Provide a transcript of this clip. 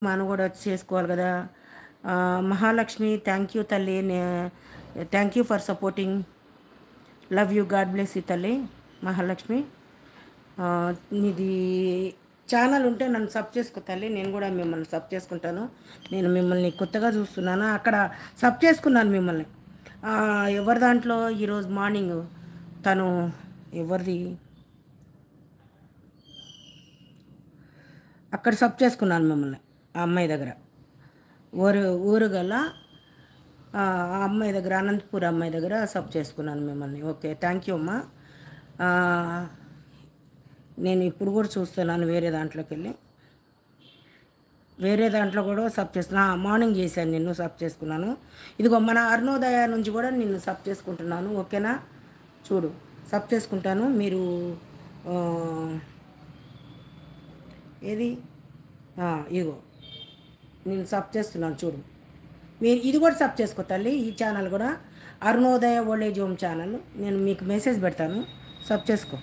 మనం కూడా వచ్చి చేసుకోవాలి కదా. మహాలక్ష్మి థ్యాంక్ యూ తల్లి, thank you for supporting. Love you, God bless you తల్లి మహాలక్ష్మి. నీది ఛానల్ ఉంటే నన్ను సబ్ చేసుకో తల్లి, నేను కూడా మిమ్మల్ని సబ్ చేసుకుంటాను. నేను మిమ్మల్ని కొత్తగా చూస్తున్నాను, అక్కడ సబ్ చేసుకున్నాను మిమ్మల్ని. ఎవరి దాంట్లో ఈరోజు మార్నింగ్ తను ఎవరిది అక్కడ సబ్ చేసుకున్నాను మిమ్మల్ని. ఆ అమ్మాయి దగ్గర ఊరు గల ఆ అమ్మాయి దగ్గర, అనంతపూర్ అమ్మాయి దగ్గర సబ్ చేసుకున్నాను మిమ్మల్ని. ఓకే, థ్యాంక్ యూ అమ్మా. నేను ఇప్పుడు కూడా చూస్తున్నాను వేరే దాంట్లోకి వెళ్ళి, వేరే దాంట్లో కూడా సబ్ చేస్తున్నా. మార్నింగ్ చేశాను, నిన్ను సబ్ చేసుకున్నాను. ఇదిగో మన అరుణోదయ నుంచి కూడా నిన్ను సబ్ చేసుకుంటున్నాను. ఓకేనా, చూడు సబ్ చేసుకుంటాను. మీరు ఏది ఇగో నేను సబ్ చేస్తున్నాను చూడు. మీరు ఇది కూడా సబ్ చేసుకో తల్లి. ఈ ఛానల్ కూడా అరుణోదయ ఓల్డేజ్ హోమ్ ఛానల్, నేను మీకు మెసేజ్ పెడతాను, సబ్ చేసుకో.